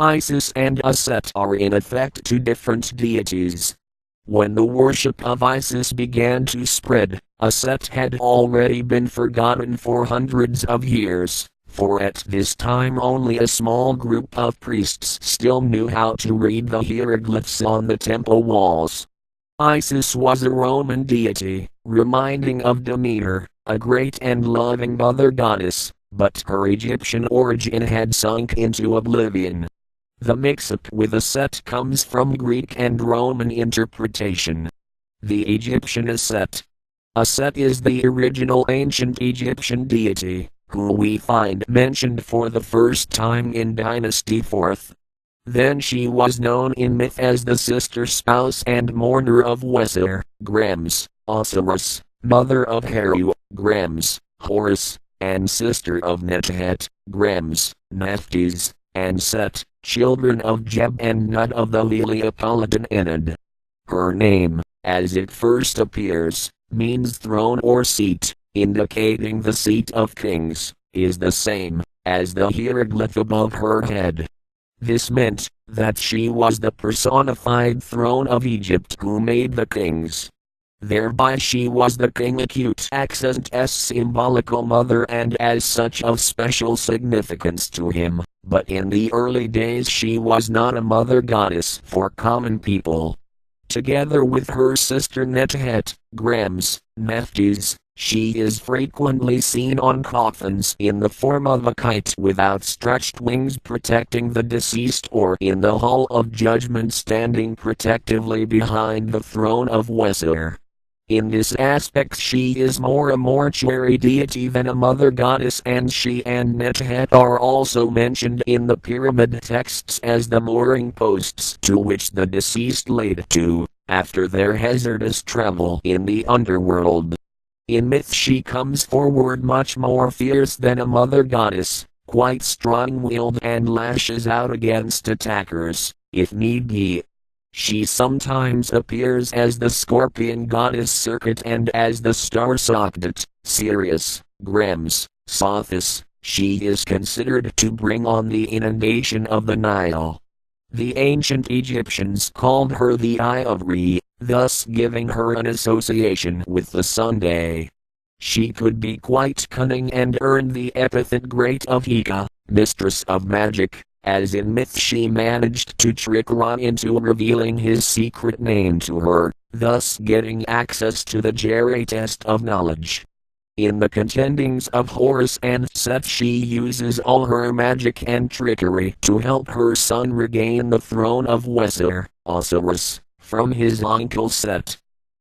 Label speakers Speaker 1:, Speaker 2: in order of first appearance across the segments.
Speaker 1: Isis and Aset are in effect two different deities. When the worship of Isis began to spread, Aset had already been forgotten for hundreds of years, for at this time only a small group of priests still knew how to read the hieroglyphs on the temple walls. Isis was a Roman deity, reminding of Demeter, a great and loving mother goddess, but her Egyptian origin had sunk into oblivion. The mix-up with Aset comes from Greek and Roman interpretation. The Egyptian Aset. Aset is the original ancient Egyptian deity, who we find mentioned for the first time in Dynasty 4th. Then she was known in myth as the sister spouse and mourner of Wesir, Grams, Osiris, mother of Heru, Grams, Horus, and sister of Netet, Grams, Nephthys, and Set, children of Jeb and Nut of the Heliopolitan Enid. Her name, as it first appears, means throne or seat, indicating the seat of kings, is the same as the hieroglyph above her head. This meant that she was the personified throne of Egypt who made the kings. Thereby she was the king acute accent's symbolical mother and as such of special significance to him, but in the early days she was not a mother goddess for common people. Together with her sister Netet, Grams, Nephthys, she is frequently seen on coffins in the form of a kite with outstretched wings protecting the deceased or in the Hall of Judgment standing protectively behind the throne of Wesir. In this aspect she is more a mortuary deity than a mother goddess, and she and Netet are also mentioned in the pyramid texts as the mooring posts to which the deceased laid to, after their hazardous travel in the underworld. In myth she comes forward much more fierce than a mother goddess, quite strong-willed and lashes out against attackers, if need be. She sometimes appears as the scorpion goddess Serket and as the star Sokdet, Sirius, Grams, Sothis. She is considered to bring on the inundation of the Nile. The ancient Egyptians called her the Eye of Re, thus giving her an association with the Sunday. She could be quite cunning and earned the epithet Great of Heka, mistress of magic, as in myth she managed to trick Ra into revealing his secret name to her, thus getting access to the Jere test of knowledge. In the contendings of Horus and Set she uses all her magic and trickery to help her son regain the throne of Wesir, Osiris, from his uncle Set.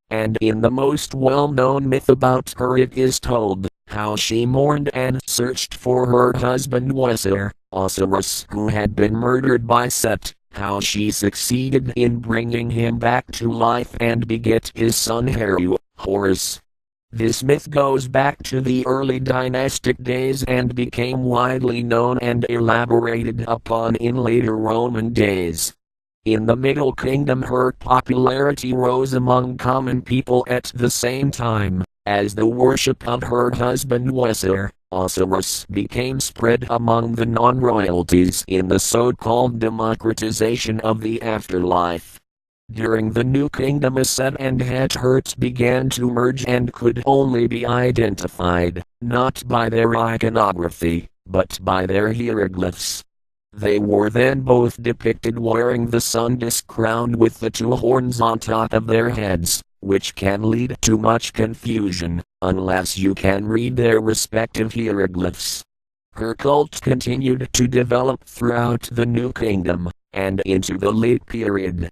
Speaker 1: And in the most well-known myth about her it is told how she mourned and searched for her husband Wesir, Osiris, who had been murdered by Set, how she succeeded in bringing him back to life and beget his son Heru, Horus. This myth goes back to the early dynastic days and became widely known and elaborated upon in later Roman days. In the Middle Kingdom her popularity rose among common people at the same time as the worship of her husband Wesir, Osiris, became spread among the non-royalties in the so-called democratization of the afterlife. During the New Kingdom Aset and Het began to merge and could only be identified, not by their iconography, but by their hieroglyphs. They were then both depicted wearing the sun disk crowned with the two horns on top of their heads, which can lead to much confusion, unless you can read their respective hieroglyphs. Her cult continued to develop throughout the New Kingdom, and into the late period.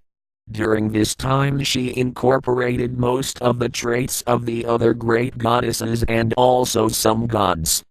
Speaker 1: During this time she incorporated most of the traits of the other great goddesses and also some gods.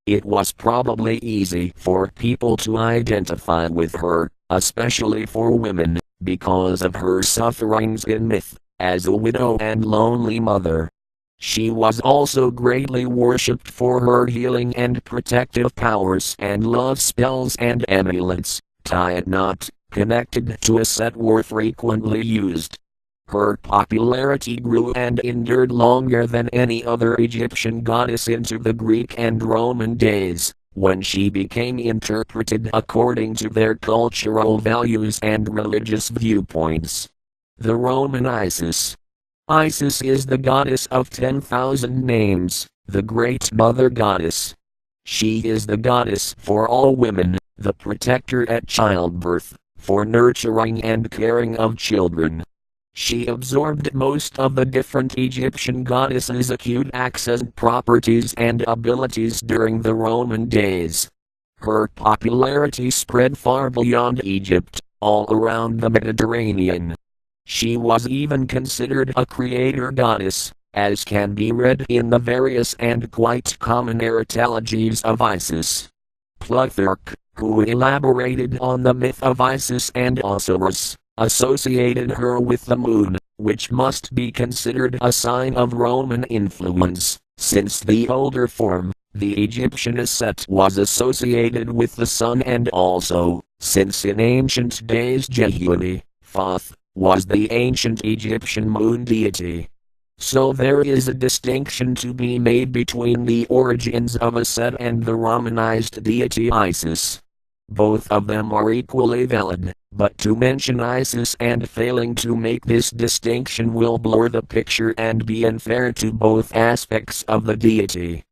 Speaker 1: It was probably easy for people to identify with her, especially for women, because of her sufferings in myth, as a widow and lonely mother. She was also greatly worshipped for her healing and protective powers, and love spells and amulets, tie it not, connected to Aset were frequently used. Her popularity grew and endured longer than any other Egyptian goddess into the Greek and Roman days, when she became interpreted according to their cultural values and religious viewpoints. The Roman Isis. Isis is the goddess of 10,000 names, the great mother goddess. She is the goddess for all women, the protector at childbirth, for nurturing and caring of children. She absorbed most of the different Egyptian goddesses' acute access properties and abilities during the Roman days. Her popularity spread far beyond Egypt, all around the Mediterranean. She was even considered a creator goddess, as can be read in the various and quite common erotologies of Isis. Plutarch, who elaborated on the myth of Isis and Osiris, associated her with the moon, which must be considered a sign of Roman influence, since the older form, the Egyptian ASET, was associated with the sun, and also, since in ancient days Jehuni, Thoth, was the ancient Egyptian moon deity. So there is a distinction to be made between the origins of ASET and the Romanized deity Isis. Both of them are equally valid, but to mention Isis and failing to make this distinction will blur the picture and be unfair to both aspects of the deity.